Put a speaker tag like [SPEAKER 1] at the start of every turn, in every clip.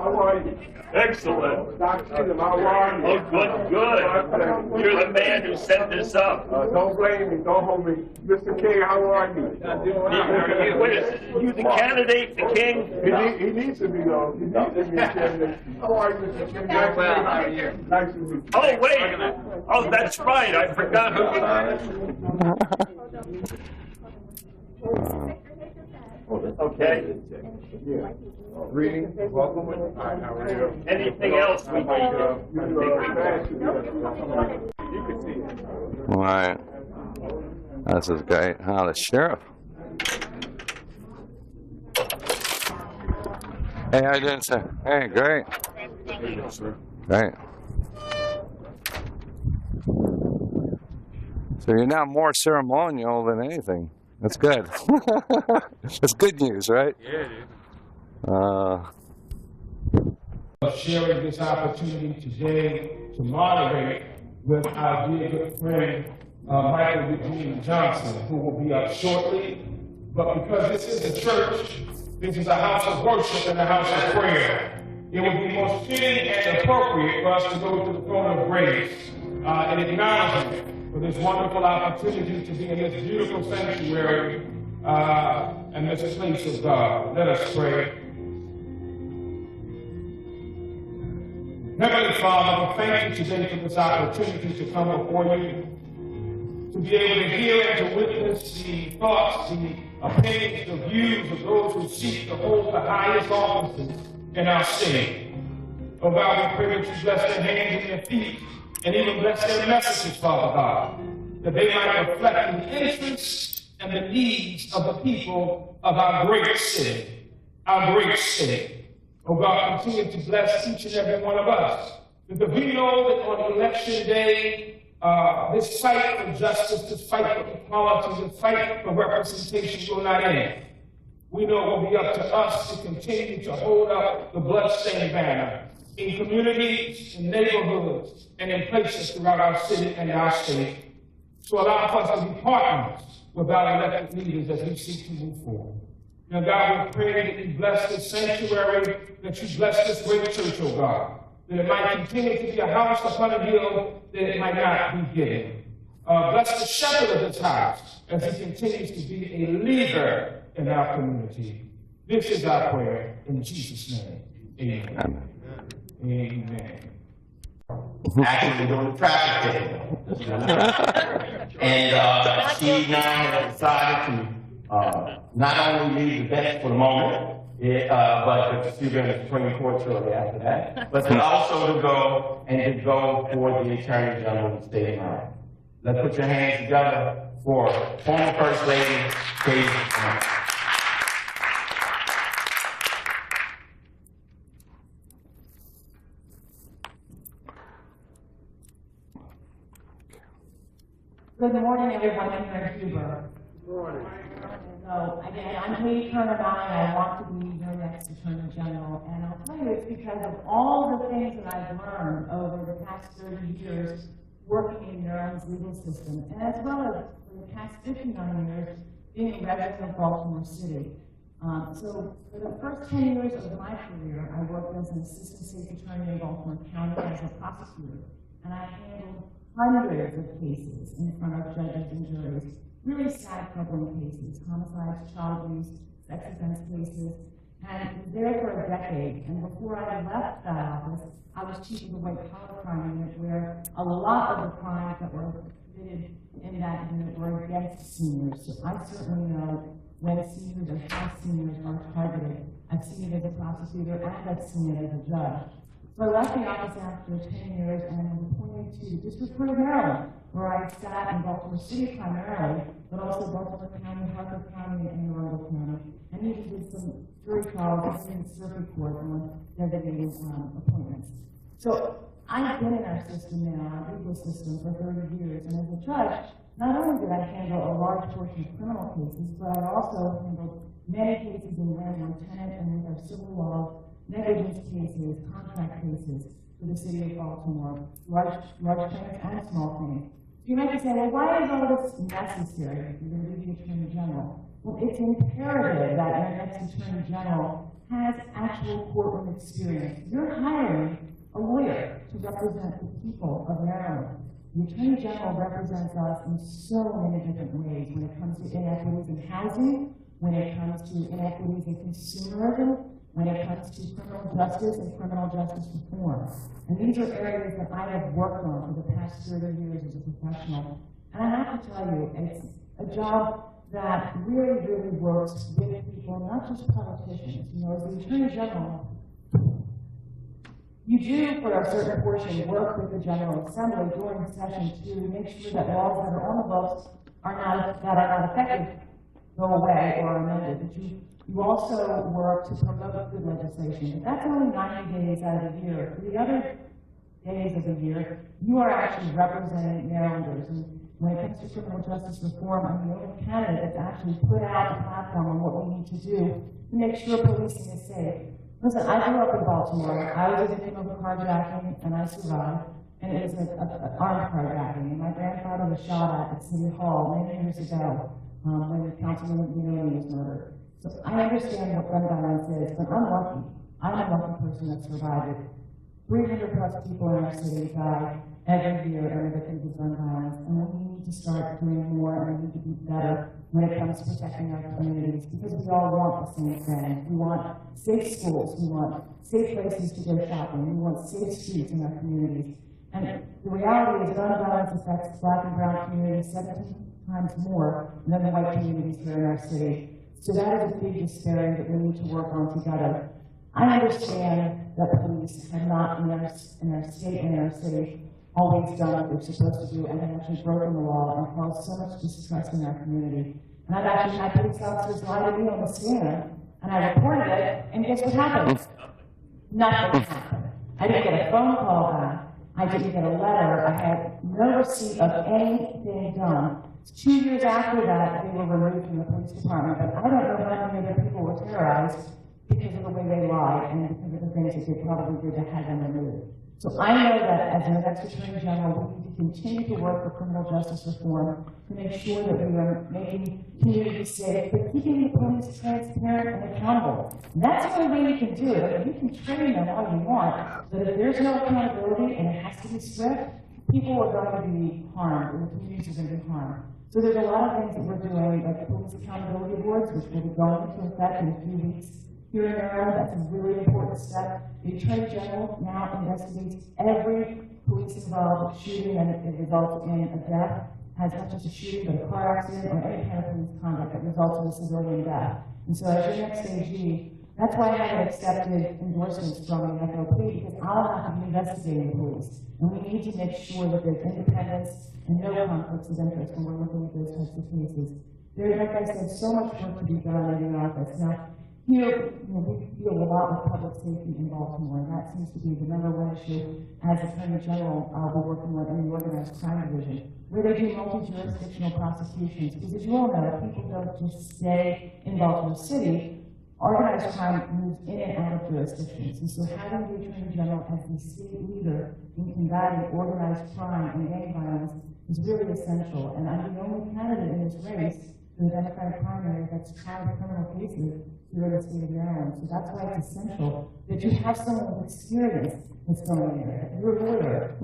[SPEAKER 1] How are you?
[SPEAKER 2] Excellent.
[SPEAKER 1] Dr. Cheatham, how are you?
[SPEAKER 2] Oh, good. You're the man who set this up.
[SPEAKER 1] Don't blame me. Don't hold me. Mr. King, how are you?
[SPEAKER 2] You the candidate, the king?
[SPEAKER 1] He needs to be, though. He needs to be a candidate. How are you, Mr. King? Nice
[SPEAKER 3] Well, how are you?
[SPEAKER 1] Nice to meet you.
[SPEAKER 2] Oh, wait. Oh, that's right. I forgot who. Okay.
[SPEAKER 1] Yeah. Greetings. Welcome. Hi, how are you?
[SPEAKER 2] Anything else we can do?
[SPEAKER 1] You can see it.
[SPEAKER 4] All right. This is great. Oh, the sheriff. Hey, how you doing, sir? Hey, great. Great. So you're now more ceremonial than anything. That's good. That's good news, right?
[SPEAKER 3] Yeah, it is.
[SPEAKER 5] Sharing this opportunity today to moderate with our dear good friend Michael Eugene Johnson, who will be up shortly. But because this is a church, this is a house of worship and a house of prayer, it would be most fitting and appropriate for us to go to the throne of grace in acknowledgement for this wonderful opportunity to be in this beautiful sanctuary and this place of God. Let us pray. Heavenly Father, we thank you today for this opportunity to come before you, to be able to hear and to witness the thoughts, the opinions, the views of those who seek to hold the highest offices in our state. Oh God, we pray that you bless their hands and their feet, and even bless their messages, Father God, that they might reflect the interests and the needs of the people of our great city, our great state. Oh God, continue to bless each and every one of us, because we know that on election day, this fight for justice, this fight for equality, this fight for representation will not end. We know it will be up to us to continue to hold up the bloodstained banner in communities, in neighborhoods, and in places throughout our city and our state, to allow us to be partners with our elected leaders as we seek to move forward. Now, God, we pray that you bless this sanctuary, that you bless this great church, oh God, that it might continue to be a house upon a hill that it might not be given. Bless the shepherd of this house as he continues to be a leader in our community. This is our prayer in Jesus' name. Amen. Amen.
[SPEAKER 3] Actually doing the traffic thing. And she now has decided to not only leave the bench for the moment, but she's going to the Supreme Court shortly after that, but to also to go for the Attorney General of the state of Maryland. Let's put your hands together for former First Lady Katie Curran.
[SPEAKER 6] Good morning, everyone here in Cuba.
[SPEAKER 1] Good morning.
[SPEAKER 6] So, again, I'm Katie Curran, and I want to be your next Attorney General. And I'll tell you, it's because of all the things that I've learned over the past 30 years working in Maryland's legal system, and as well as for the past 59 years being a resident of Baltimore City. So, for the first 10 years of my career, I worked as an assistant state attorney in Baltimore County as a prosecutor, and I handled hundreds of cases in front of judges and juries. Really sad, troubling cases, homicides, child abuse, sex offense cases, and was there for a decade. And before I left that office, I was chief of the white collar crime unit, where a lot of the crimes that were committed in that unit were against seniors. So I certainly know when seniors or how seniors are targeted. I've seen it as a prosecutor and I've seen it as a judge. So I left the office after 10 years and was appointed to the District Court of Maryland, where I sat in Baltimore City primarily, but also Baltimore County, Harford County, and Arundel County, and even did some jury trials in the circuit court on designated appointments. So I've been in our system now, our legal system, for 30 years, and as a judge, not only did I handle a large portion of criminal cases, but I also handled many cases in landlord-tenant and with our civil law, negligence cases, contract cases for the city of Baltimore, large claims and small claims. You might be saying, well, why is all this necessary if you're going to be the Attorney General? Well, it's imperative that our next Attorney General has actual courtroom experience. You're hiring a lawyer to represent the people of Maryland. The Attorney General represents us in so many different ways when it comes to inequities in housing, when it comes to inequities in consumerism, when it comes to criminal justice and criminal justice reform. And these are areas that I have worked on for the past 30 years as a professional. And I have to tell you, it's a job that really, really works with people, not just politicians. You know, as the Attorney General, you do, for a certain portion, work with the General Assembly during the session to make sure that laws that are on the books that are not effective go away or are amended. But you also work to promote good legislation. But that's only 90 days out of the year. For the other days of the year, you are actually representing Marylanders. And when it comes to criminal justice reform, I'm the only candidate that's actually put out a platform on what we need to do to make sure policing is safe. Listen, I grew up in Baltimore. I was a victim of a carjacking, and I survived. And it was an armed carjacking. And my grandfather was shot at City Hall many years ago when Councilman Leone was murdered. So I understand what gun violence is, but I'm lucky. I'm a lucky person that survived it. 300 plus people in our city die every year and are victims of gun violence. And we need to start doing more, and we need to be better when it comes to protecting our communities, because we all want the same thing. We want safe schools, we want safe places to go shopping, we want safe streets in our communities. And the reality is gun violence affects Black and brown communities 17 times more than the white communities here in our city. So that is a big disparity that we need to work on together. I understand that police have not in our state and in our city always done what they're supposed to do and have actually broken the law and caused so much distrust in our community. And I've actually had police officers lie to me on the stand, and I reported it, and guess what happened? Nothing happened. I didn't get a phone call back. I didn't get a letter. I had no receipt of anything done. 2 years after that, they were removed from the police department, but I don't know how many other people were terrorized because of the way they lied and because of the things that they probably did that had them removed. So I know that as the next Attorney General, we need to continue to work for criminal justice reform to make sure that we are making communities safe, but keeping the police transparent and accountable. And that's the only way you can do it. I mean, you can train them all you want, but if there's no accountability and it has to be swift, people are going to be harmed, and the communities are going to be harmed. So there's a lot of things that we're doing, like the police accountability boards, which will be going into effect in a few weeks. Here in Maryland, that's a really important step. The Attorney General now investigates every police-involved shooting and it results in a death, as not just a shooting, but a car accident or any kind of police conduct that results in a civilian death. And so as your next AG, that's why I haven't accepted endorsements from the FOP, because I'll have to be investigating the police. And we need to make sure that there's independence and no conflicts of interest when we're looking at those types of cases. There's, like I said, so much work to be done in the office. Now, here, we deal a lot with public safety in Baltimore, and that seems to be the #1 issue as Attorney General I'll be working on in the Organized Crime Division, where they do multi-jurisdictional prosecutions. Because as you all know, people don't just stay in Baltimore City. Organized crime moves in and out of jurisdictions. And so having the Attorney General as the state leader in combating organized crime and gang violence is really essential. And I'm the only candidate in this race in the Democratic primary that's tried criminal cases here in the state of Maryland. So that's why it's essential that you have someone with experience that's going in there. You're a lawyer.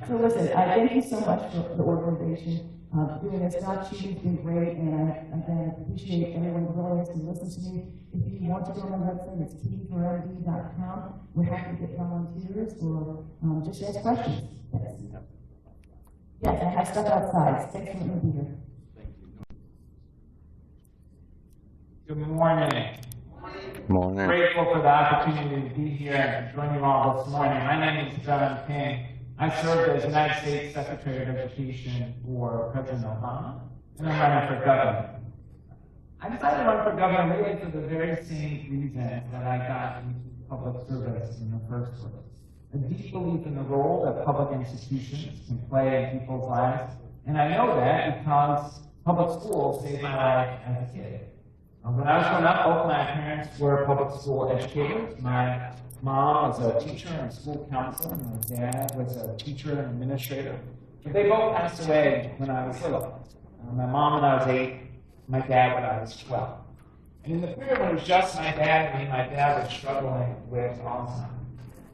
[SPEAKER 6] So listen, I thank you so much for the organization doing this. Dr. Cheatham's been great, and I again appreciate everyone's willingness to listen to me. If you want to go on my website, it's katiekurran.com. We're happy to get volunteers or just ask questions. Yes, I have stuff outside. Thanks for letting me be here.
[SPEAKER 5] Good morning.
[SPEAKER 4] Morning.
[SPEAKER 5] Grateful for the opportunity to be here and to join you all this morning. My name is John King. I served as United States Secretary of Education for President Obama, and I'm running for governor. I decided to run for governor really for the very same reason that I got into public service in the first place. A deep belief in the role that public institutions can play in people's lives, and I know that because public schools saved my life as a kid. When I was growing up, both my parents were public school educators. My mom was a teacher and school counselor, and my dad was a teacher and administrator. But they both passed away when I was little. My mom when I was 8, my dad when I was 12. And in the period when it was just my dad and me, my dad was struggling with Alzheimer's.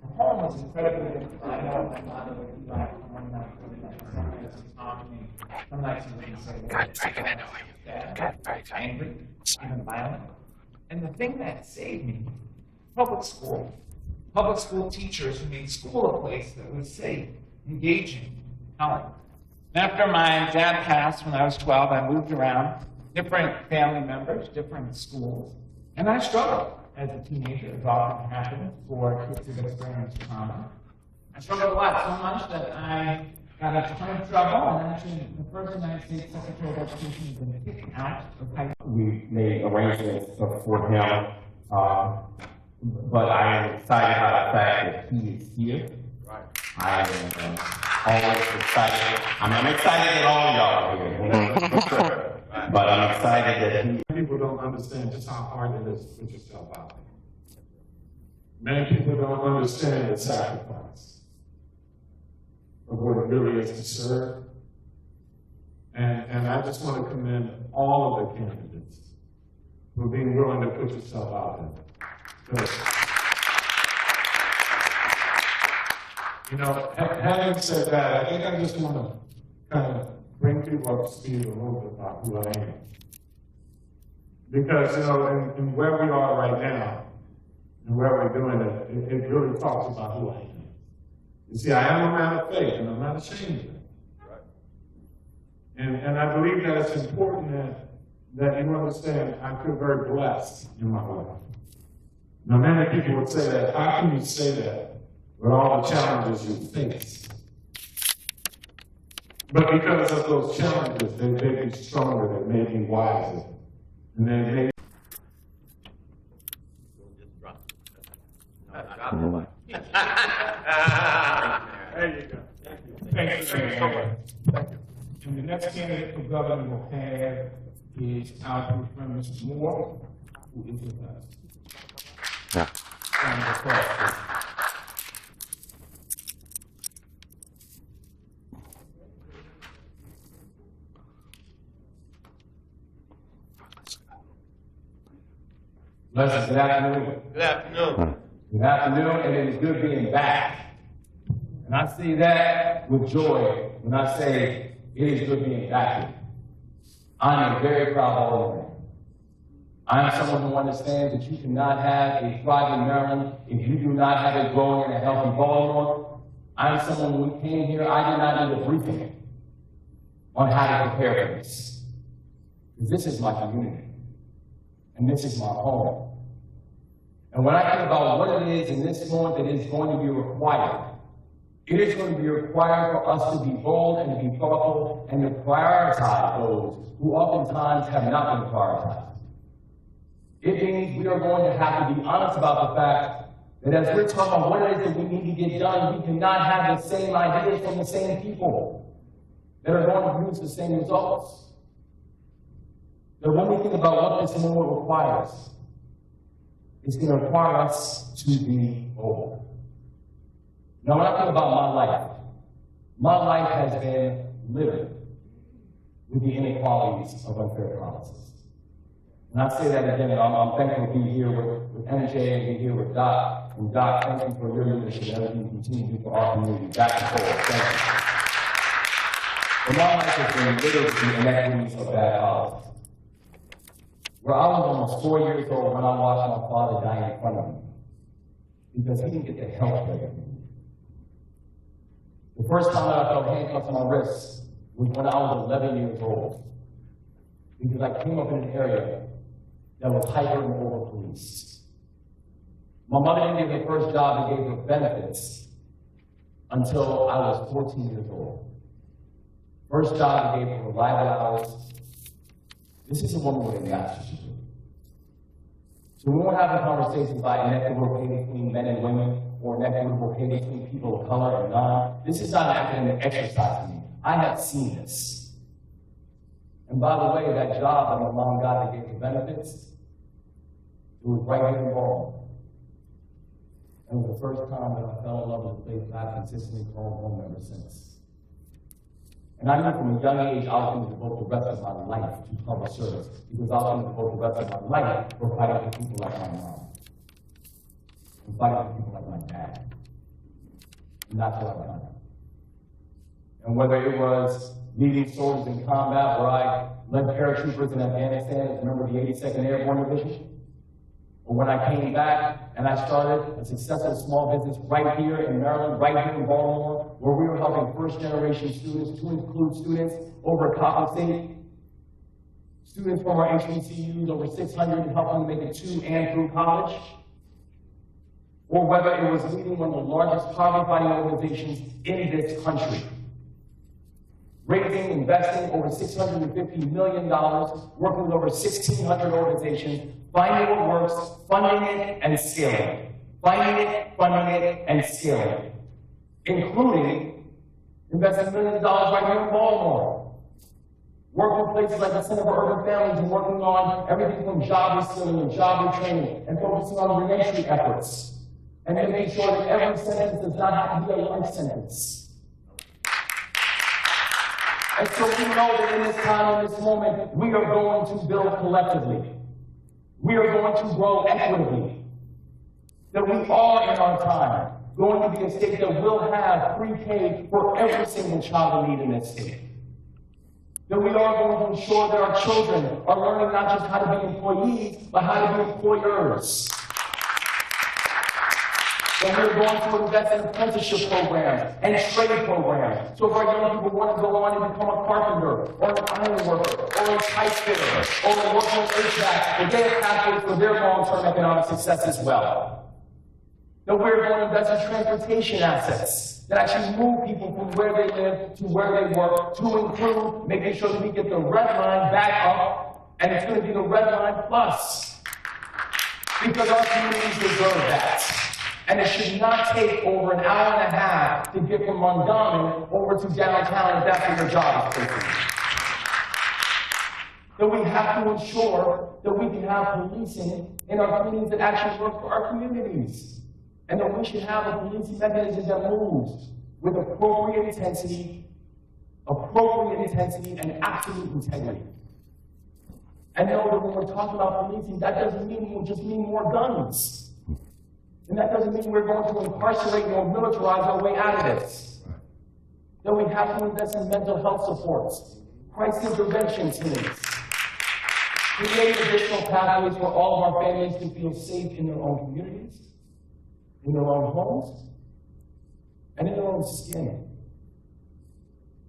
[SPEAKER 5] The home was incredibly difficult. I know my father would be like, one night, some nights he'd talk to me, some nights he wouldn't say words. Angry, even violent. And the thing that saved me, public school teachers who made school a place that was safe, engaging, helping. After my dad passed when I was 12, I moved around, different family members, different schools, and I struggled as a teenager, as often happens for kids who've experienced trauma. I struggled a lot, so much that I got a ton of trouble, and actually the first United States Secretary of Education has been kicked out of high school.
[SPEAKER 3] We made arrangements for him, but I am excited about the fact that he is here. I am always excited. I'm excited that all of y'all are here, but I'm excited that he.
[SPEAKER 7] People don't understand just how hard it is to put yourself out there. Many people don't understand the sacrifice of what it really is to serve. And I just want to commend all of the candidates for being willing to put yourself out there. You know, having said that, I think I just want to kind of bring people up to speed a little bit about who I am. Because, you know, in where we are right now, and where we're doing it, it really talks about who I am. You see, I am a man of faith, and I'm not ashamed of it. And I believe that it's important that you understand I feel very blessed in my life. Now, many people would say that, how can you say that with all the challenges you face? But because of those challenges, they made me stronger, they made me wiser, and they made
[SPEAKER 1] There you go.
[SPEAKER 5] Thank you so much. And the next candidate for governor we'll have is our good friend, Mrs. Moore, who is with us.
[SPEAKER 4] Yeah.
[SPEAKER 5] And the clerk.
[SPEAKER 3] Blessings, good afternoon.
[SPEAKER 2] Good afternoon.
[SPEAKER 3] Good afternoon, and it is good being back. And I see that with joy when I say it is good being back here. I am very proud of all of you. I am someone who understands that you cannot have a thriving Maryland if you do not have a growing and a healthy Baltimore. I am someone who came here, I did not need a briefing on how to prepare for this. Because this is my community. And this is my home. And when I think about what it is in this moment that is going to be required, it is going to be required for us to be bold and to be thoughtful and to prioritize those who oftentimes have not been prioritized. It means we are going to have to be honest about the fact that as we're talking about what it is that we need to get done, we cannot have the same ideas from the same people that are going to produce the same results. But when we think about what this moment requires, it's going to require us to be bold. Now, when I think about my life has been living with the inequalities of unfair policies. And I say that again, and I'm thankful to be here with NJ and be here with Doc. And Doc, thank you for your leadership and everything you continue to do for our community. Back and forth, thank you. But my life has been littered with the inequities of bad policies. Where I was almost 4 years old when I watched my father die in front of me because he didn't get the help that he needed. The first time that I felt handcuffs on my wrists was when I was 11 years old because I came up in an area that was hyper and over-policed. My mother didn't give me the first job that gave her benefits until I was 14 years old. First job that gave her reliable hours. This is a woman with a master's degree. So we won't have a conversation about inequitable pay between men and women or inequitable pay between people of color and non. This is not an academic exercise to me. I have seen this. And by the way, that job that my mom got that gave her benefits, it was right here in Baltimore. And it was the first time that I fell in love with a place that I've consistently called home ever since. And I knew from a young age I was going to devote the rest of my life to public service, because I was going to devote the rest of my life for fighting for people like my mom, and fighting for people like my dad. And that's what I've done. And whether it was leading soldiers in combat, where I led paratroopers in Afghanistan as a member of the 82nd Airborne Division, or when I came back and I started a successful small business right here in Maryland, right here in Baltimore, where we were helping first-generation students, to include students over at Coppin State, students from our HBCUs, over 600, and helping them make it to and through college, or whether it was leading one of the largest poverty-fighting organizations in this country, raising, investing over $650 million, working with over 1,600 organizations, finding what works, funding it, and scaling it. Finding it, funding it, and scaling it. Including investing millions of dollars right here in Baltimore. Working with places like the Center for Urban Families and working on everything from job reskilling and job retraining and focusing on reentry efforts. And making sure that every sentence does not have to be a life sentence. And so we know that in this time, in this moment, we are going to build collectively. We are going to grow equitably. That we are, in our time, going to be a state that will have pre-K for every single child in need in this state. That we are going to ensure that our children are learning not just how to be employees, but how to be employers. And we're going to invest in apprenticeship programs and trade programs. So if our young people want to go on and become a carpenter, or an iron worker, or a pipe fitter, or a worker in HVAC, that they have pathways for their long-term economic success as well. That we're going to invest in transportation assets that actually move people from where they live to where they work, to include making sure that we get the red line back up, and it's going to be the red line plus. Because our communities deserve that. And it should not take over an hour and a half to get from Montgomery over to downtown if that's where your job is taking. That we have to ensure that we can have policing in our communities that actually work for our communities. And that we should have a policing mechanism that moves with appropriate intensity, and absolute integrity. And know that when we're talking about policing, that doesn't mean we'll just mean more guns. And that doesn't mean we're going to incarcerate or militarize our way out of this. That we have to invest in mental health supports, crisis intervention teams, create additional pathways for all of our families to feel safe in their own communities, in their own homes, and in their own skin.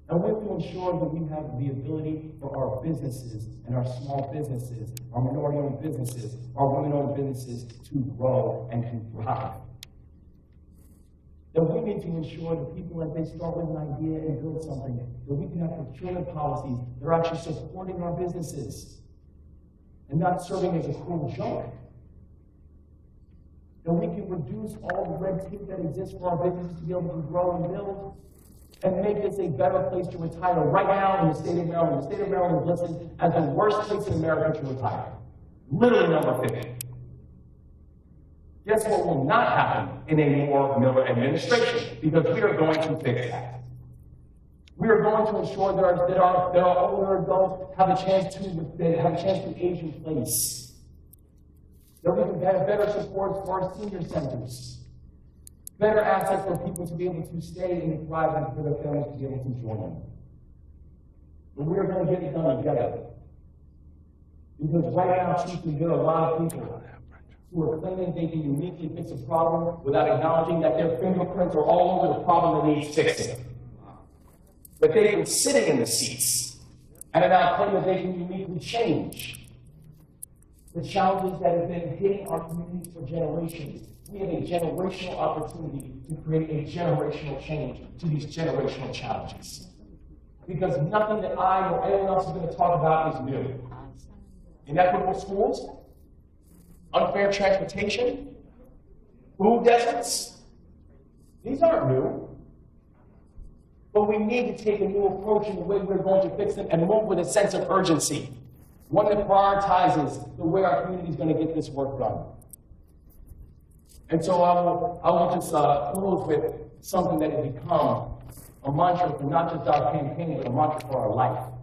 [SPEAKER 3] And we have to ensure that we have the ability for our businesses and our small businesses, our minority-owned businesses, our women-owned businesses to grow and to thrive. That we need to ensure that people, as they start with an idea and build something, that we can have procurement policies that are actually supporting our businesses and not serving as a cruel joke. That we can reduce all the red tape that exists for our businesses to be able to grow and build, and make this a better place to retire. Right now in the state of Maryland, the state of Maryland is listed as the worst place in America to retire. Literally number 50. Guess what will not happen in a Moore Miller administration? Because we are going to fix that. We are going to ensure that our older adults have a chance to age in place. That we can have better supports for our senior centers. Better assets for people to be able to stay and thrive and for their families to be able to join them. But we're going to get it done together. Because right now, Cheatham, there are a lot of people who are claiming they can uniquely fix a problem without acknowledging that their fingerprints are all over the problem that needs fixing. But they've been sitting in the seats and are now claiming that they can uniquely change the challenges that have been hitting our communities for generations. We have a generational opportunity to create a generational change to these generational challenges. Because nothing that I or anyone else is going to talk about is new. Inequitable schools, unfair transportation, food deserts, these aren't new. But we need to take a new approach in the way we're going to fix them and move with a sense of urgency. One that prioritizes the way our community is going to get this work done. And so I will just close with something that has become a mantra for not just our campaign, but a mantra for our life,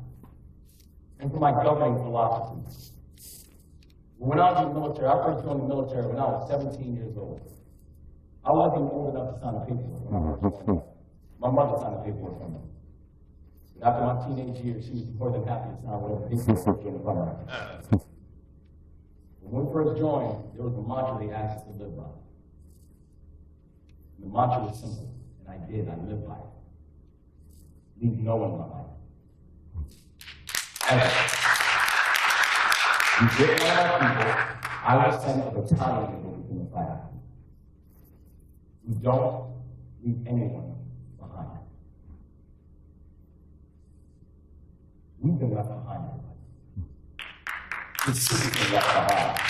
[SPEAKER 3] and for my governing philosophy. When I was in the military, I first joined the military when I was 17 years old. I wasn't old enough to sign the paperwork when I first joined. My mother signed the paperwork for me. After my teenage years, she was more than happy to sign whatever paperwork came from her. When we first joined, there was a mantra they asked us to live by. The mantra was simple, and I did. I lived by it. Leave no one behind. You get one of our people, I will send a battalion of people in the fight. You don't leave anyone behind. We've been left behind. The city's been left behind.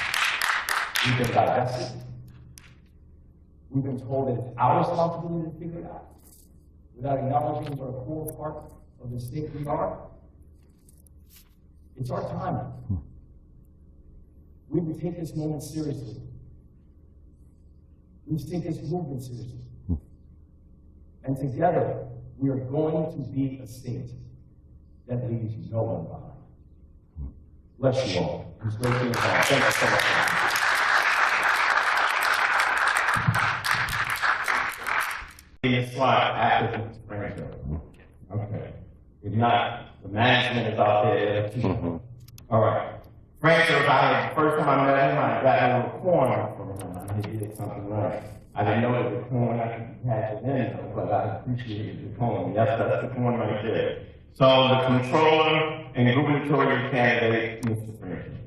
[SPEAKER 3] We've been divested. We've been told that it's our responsibility to figure it out, without acknowledging what a core part of the state we are. It's our time. We need to take this moment seriously. We need to take this movement seriously. And together, we are going to be a state that leaves no one behind. Bless you all. It's great being here. Thank you so much.
[SPEAKER 5] This slide after the Franchot. Okay. If not, the management is out there. All right. Franchot, first time I met him, I got a little corn from him. I did something right. I didn't know it was corn. I could catch it in, though, but I appreciated the corn. Yes, that's the corn right there. So the controller and gubernatorial candidate, Mr. Franchot.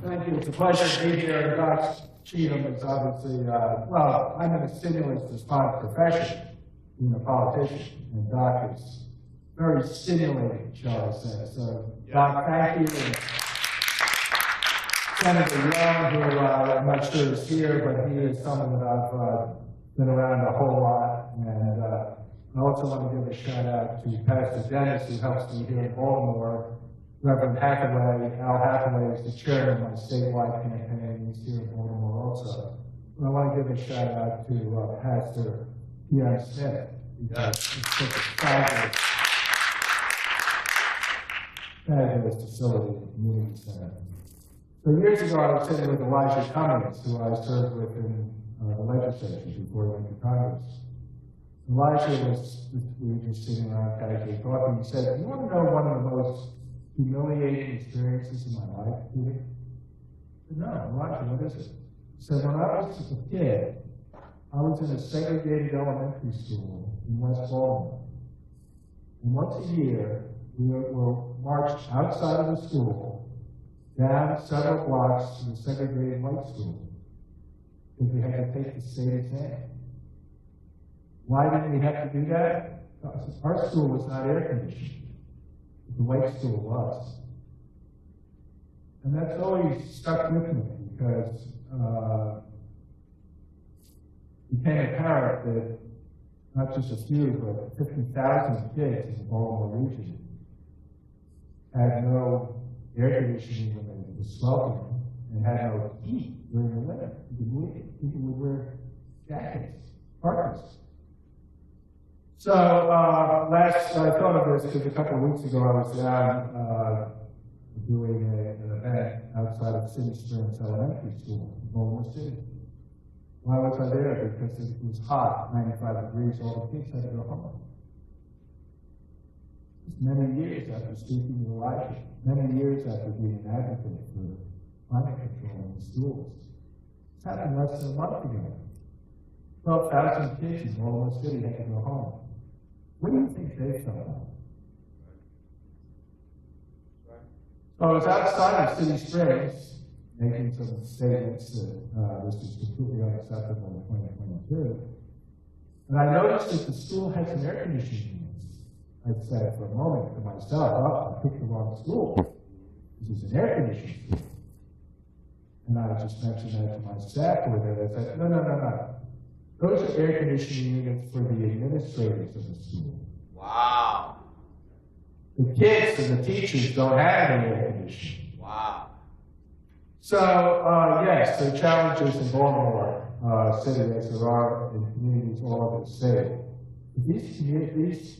[SPEAKER 8] Thank you. It's a pleasure to be here. Dr. Cheatham is obviously, well, I'm in a stimulus response profession, being a politician, and Doc is very stimulating, shall I say. So, Doc, thank you. And Senator Young, who I'm not sure is here, but he is someone that I've been around a whole lot. And I also want to give a shout out to Pastor Dennis, who helps me here in Baltimore. Reverend Hathaway, Al Hathaway is the chairman of my statewide campaign. He's here in Baltimore also. And I want to give a shout out to Pastor Ian Smith, because he's such a fabulous facility and community center. So years ago, I was sitting with Elijah Cummings, who I served with in the legislature before he went to Congress. Elijah we were just sitting around casually talking. He said, "You want to know one of the most humiliating experiences in my life, Peter?" I said, "No, Elijah, what is it?" He said, "When I was a kid, I was in a segregated elementary school in West Baltimore. And once a year, we were marched outside of the school, down several blocks to the segregated white school, because we had to take the state exam. Why didn't we have to do that? Our school was not air conditioned. The white school was." And that's always stuck with me, because it became apparent that not just a few, but 50,000 kids in the Baltimore region had no air conditioning when they were sweltering and had no heat during the winter. People would wear jackets, parkas. So I thought of this because a couple of weeks ago I was down doing an event outside of City Springs Elementary School in Baltimore City. Why was I there? Because it was hot, 95 degrees, all the kids had to go home. It was many years after speaking to Elijah, many years after being an advocate for climate control in the schools. It's happened less than a month ago. 12,000 kids in Baltimore City had to go home. What do you think they felt like? So I was outside of City Springs making some statements that this is completely unacceptable in 2022. And I noticed that the school had some air conditioning units. I said for a moment to myself, "Oh, I picked the wrong school. This is an air conditioning school." And I just mentioned that to my staff over there. They said, No. Those are air conditioning units for the administrators of the school.
[SPEAKER 9] Wow.
[SPEAKER 8] The kids and the teachers don't have any air conditioning.
[SPEAKER 9] Wow.
[SPEAKER 8] So, yes, there are challenges in Baltimore City as there are in communities all over the state. These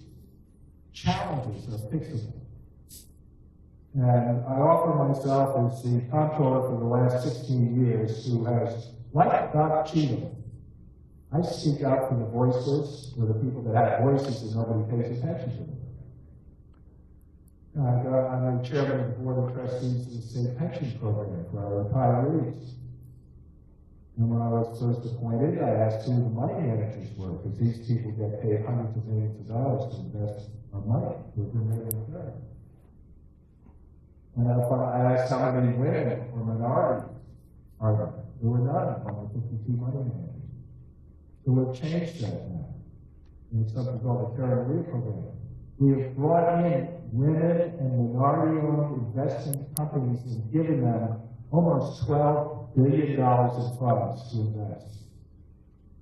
[SPEAKER 8] challenges are fixable. And I offer myself as the comptroller for the last 16 years who has, like Dr. Cheatham, I speak out for the voiceless, for the people that have voices and nobody pays attention to them. I'm the chairman of the board of trustees of the state pension program for our retirees. And when I was first appointed, I asked who the money managers were, because these people get paid hundreds of millions of dollars to invest our money for their living term. And I asked how many women or minorities are there. There were none among the 52 money managers. So we've changed that now. And it's something called the Curran program. We have brought in women and minority-owned investment companies and given them almost $12 billion in funds to invest.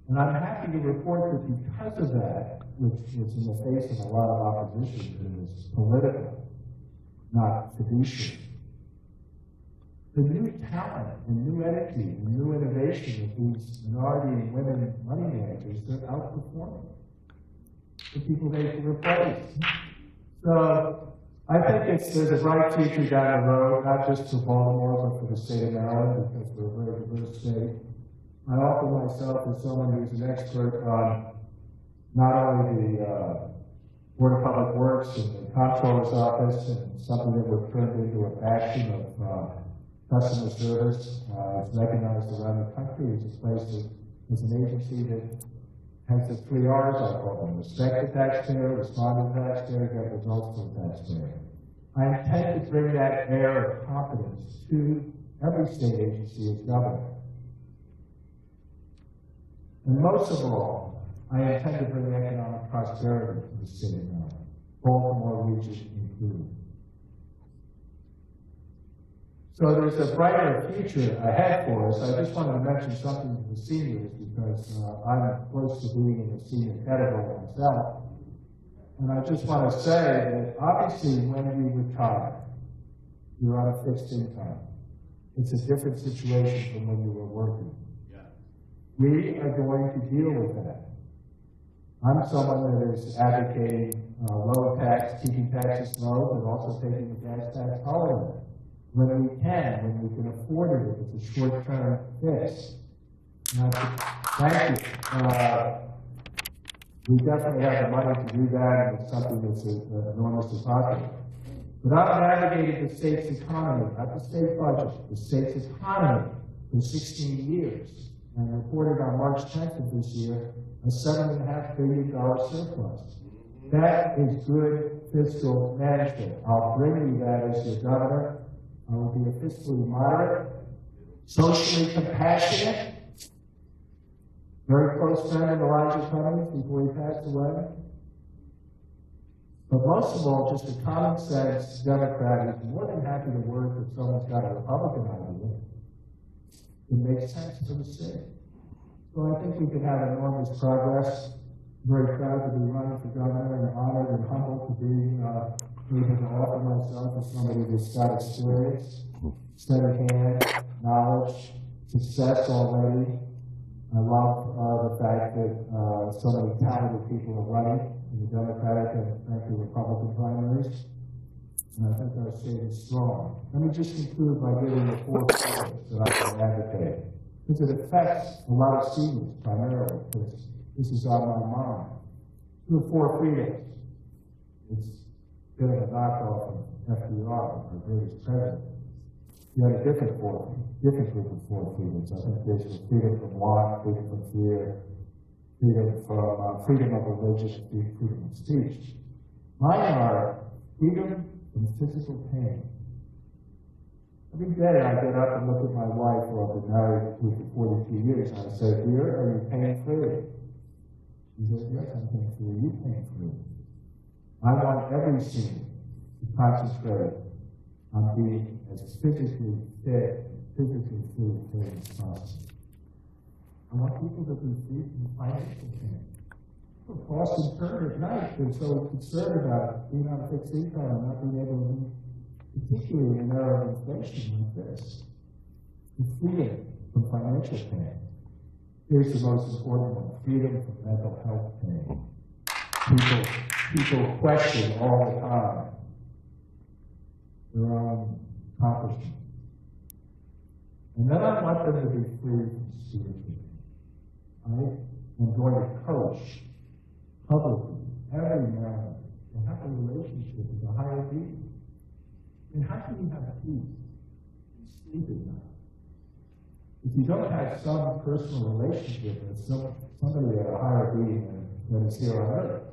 [SPEAKER 8] And I'm happy to report that because of that, which was in the face of a lot of opposition, that it was political, not fiduciary, the new talent and new energy and new innovation of these minority and women money managers, they're outperforming the people they can replace. So I think there's a bright future down the road, not just for Baltimore, but for the state of Maryland, because we're a very diverse state. I offer myself as someone who's an expert on not only the Board of Public Works and the Comptroller's Office, and something that we've turned into a passion of customer service. It's recognized around the country as a place that is an agency that has the 3 R's, I call them: respect the taxpayer, respond to the taxpayer, get results for the taxpayer. I intend to bring that air of confidence to every state agency as governor. And most of all, I intend to bring economic prosperity to the city of Maryland, Baltimore region included. So there's a brighter future ahead for us. I just wanted to mention something to the seniors because I'm close to being in the senior category myself. And I just want to say that obviously when you retire, you're on a fixed income. It's a different situation from when you were working. We are going to deal with that. I'm someone that is advocating low tax, keeping taxes low, but also taking the gas tax holiday when we can afford it if it's a short-term fix. Thank you. We definitely have the money to do that, and it's something that's enormously popular. But I've navigated the state's economy, not the state budget, the state's economy for 16 years, and reported on March 10th of this year a $7.5 billion surplus. That is good fiscal management. I'll bring you that as your governor. I will be a fiscally moderate, socially compassionate, very close friend of Elijah Cummings before he passed away. But most of all, just a common sense Democrat who's more than happy to work if someone's got a Republican idea. It makes sense for the state. So I think we can have enormous progress. I'm very proud to be running for governor and honored and humbled to be able to offer myself as somebody that's got experience, steady hand, knowledge, success already. I love the fact that so many talented people are running in the Democratic and frankly Republican primaries. And I think our state is strong. Let me just conclude by giving the 4 points that I can advocate. Because it affects a lot of seniors primarily, because this is on my mind. The 4 freedoms. It's a bit of a knockoff of FDR, our greatest president. You had a different group of 4 freedoms. I think there's freedom from want, freedom from fear, freedom of religion, freedom of speech. Mine are freedom from physical pain. Every day I get up and look at my wife, who I've been married to for 42 years, and I say, "Dear, are you pain-free?" She says, "Yes, I'm pain-free. Are you pain-free?" I want every senior to concentrate on being as physically fit, physically free as possible. I want people to be free from financial pain. Boston Turner at night, they're so concerned about being on a fixed income and not being able to, particularly in an era of inflation like this. the freedom from financial pain. Here's the most important one, freedom from mental health pain. People question all the time their own accomplishments. And then I want them to be free from stupidity. I am going to coach publicly every man to have a relationship with a higher being. And how can you have peace and sleep at night if you don't have some personal relationship with somebody at a higher being that is here on earth?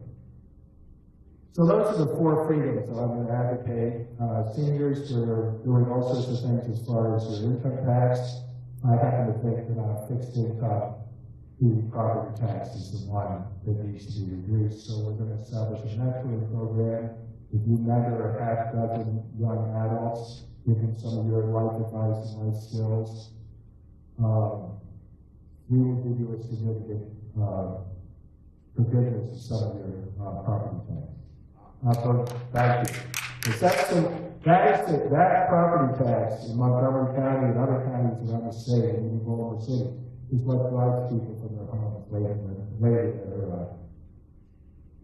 [SPEAKER 8] So those are the 4 freedoms that I'm going to advocate. Seniors are doing all sorts of things as far as your income tax. I happen to think that on fixed income, the property tax is the one that needs to be reduced. So we're going to establish a mentoring program. If you mentor a half dozen young adults, give them some of your life advice and life skills, we will give you a significant forgiveness of some of your property tax. Thank you. That property tax in Montgomery County and other counties around the state, and even Baltimore City, is what drives people from their homes later in their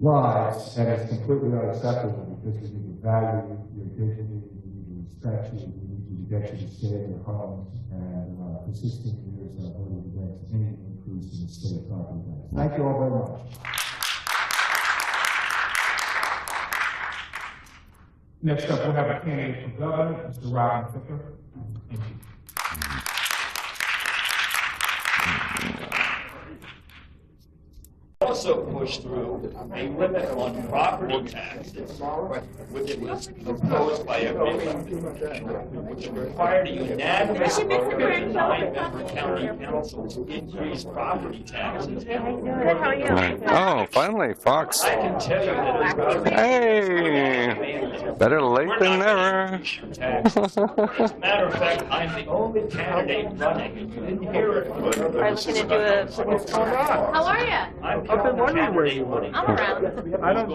[SPEAKER 8] lives, and it's completely unacceptable because we need to value your dignity, we need to respect you, we need to get you to stay in your homes, and for 16 years I've voted against any increase in the state property tax. Thank you all very much.
[SPEAKER 5] Next up, we'll have a candidate for governor, Mr. Marvin. Thank you.
[SPEAKER 2] Also pushed through a limit on property taxes, which was proposed by a which required a unanimous vote of the 9-member county council to increase property taxes.
[SPEAKER 4] Oh, finally, Fox.
[SPEAKER 2] I can tell you that
[SPEAKER 4] Hey, better late than never.
[SPEAKER 2] As a matter of fact, I'm the only candidate running, and you didn't hear it.
[SPEAKER 9] I'm looking to do a. How are you?
[SPEAKER 2] I've been wondering where you were.
[SPEAKER 9] I'm around.
[SPEAKER 2] I don't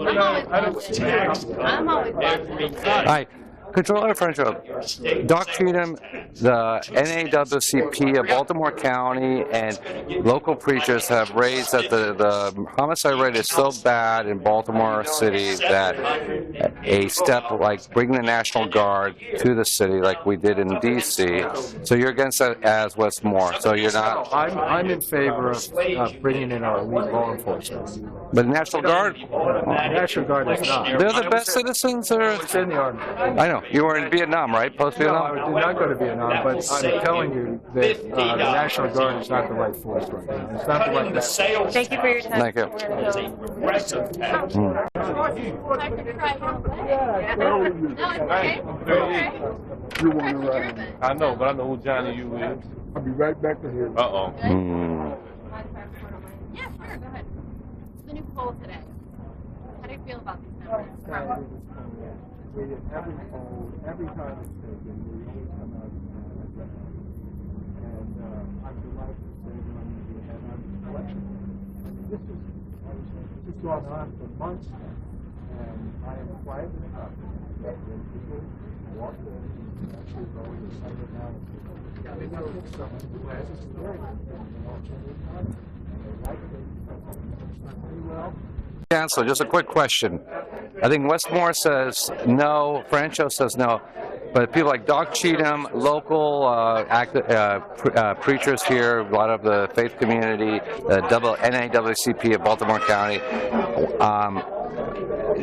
[SPEAKER 9] I'm always
[SPEAKER 2] every day.
[SPEAKER 4] Hi. Controller Franchot, Doc Cheatham, the NAWCP of Baltimore County, and local preachers have raised that the homicide rate is so bad in Baltimore City that a step like bringing the National Guard to the city like we did in D.C. So you're against that as Wes Moore. So you're not.
[SPEAKER 10] I'm in favor of bringing in our elite law enforcement.
[SPEAKER 4] But the National Guard?
[SPEAKER 10] The National Guard is not.
[SPEAKER 4] They're the best citizens? Or?
[SPEAKER 10] It's in the Army.
[SPEAKER 4] I know. You were in Vietnam, right? Post-Vietnam?
[SPEAKER 10] No, I did not go to Vietnam, but I'm telling you that the National Guard is not the right force right now. It's not the right message.
[SPEAKER 9] Thank you for your time.
[SPEAKER 4] Thank you.
[SPEAKER 2] It's a regressive tax.
[SPEAKER 9] I could try No, it's okay.
[SPEAKER 1] You want to run?
[SPEAKER 7] I know, but I know who Johnny you is.
[SPEAKER 1] I'll be right back to here.
[SPEAKER 7] Uh-oh.
[SPEAKER 9] Yeah, sure, go ahead. It's the new poll today. How do you feel about these numbers?
[SPEAKER 8] Every time it's taken, we always come out and I'm delighted to say when we had our election. This has gone on for months now, and I am quite confident that when people walk in and actually go to the site analysis, they know someone who has experience in alternative economy, and they like it, pretty well.
[SPEAKER 4] Chancellor, just a quick question. I think Wes Moore says no, Franchot says no, but people like Doc Cheatham, local preachers here, a lot of the faith community, the NAWCP of Baltimore County,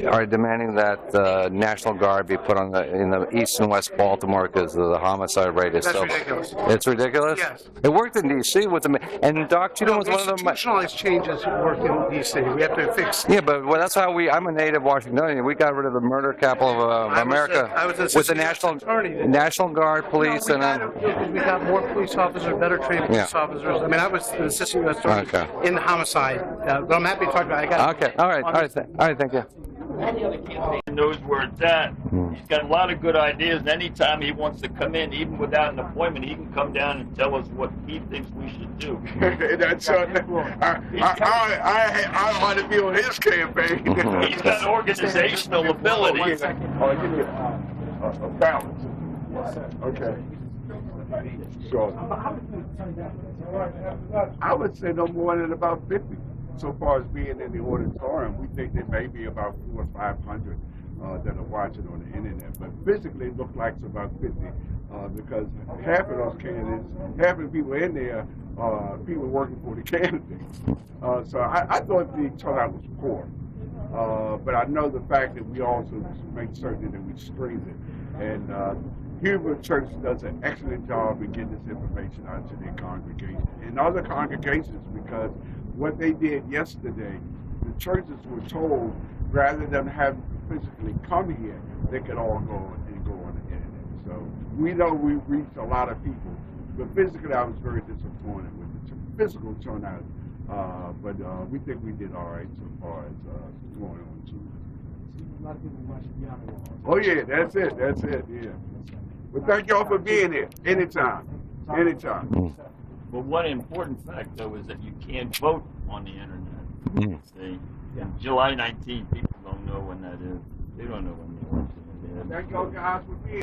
[SPEAKER 4] are demanding that the National Guard be put on in the east and west Baltimore because the homicide rate is so
[SPEAKER 10] ridiculous.
[SPEAKER 4] It's ridiculous?
[SPEAKER 10] Yes.
[SPEAKER 4] It worked in D.C. with the and Doc Cheatham was one of them.
[SPEAKER 10] Institutionalized changes work in D.C. We have to fix.
[SPEAKER 4] Yeah, but that's how I'm a native Washingtonian. We got rid of the murder capital of America with the National Guard, police,
[SPEAKER 10] we got more police officers, better trained police officers. I mean, I was the assistant U.S. attorney in the homicide, but I'm happy to talk about it.
[SPEAKER 4] Okay, all right, thank you.
[SPEAKER 2] He knows where it's at. He's got a lot of good ideas, and anytime he wants to come in, even without an appointment, he can come down and tell us what he thinks we should do.
[SPEAKER 1] That's I want to be on his campaign.
[SPEAKER 2] He's got organizational ability.
[SPEAKER 1] Oh, give me a balance. Okay. Sure. I would say no more than about 50. So far as being in the auditorium, we think there may be about 400 or 500 that are watching on the internet. But physically, it looks like it's about 50 because half of those candidates, half of the people in there, people working for the candidates. So I thought the turnout was poor. But I know the fact that we also make certain that we stream it. And Huber Church does an excellent job in getting this information out to their congregation and other congregations, because what they did yesterday, the churches were told rather than have physically come here, they could all go on the internet. So we know we reached a lot of people, but physically I was very disappointed with the physical turnout. But we think we did all right so far as going on Tuesday.
[SPEAKER 8] A lot of people watching Yahoo.
[SPEAKER 1] Oh yeah, that's it, yeah. Well, thank y'all for being here. Anytime.
[SPEAKER 2] But one important fact, though, is that you can't vote on the internet. See, July 19th, people don't know when that is. They don't know when the election is.
[SPEAKER 1] Thank y'all guys for being here.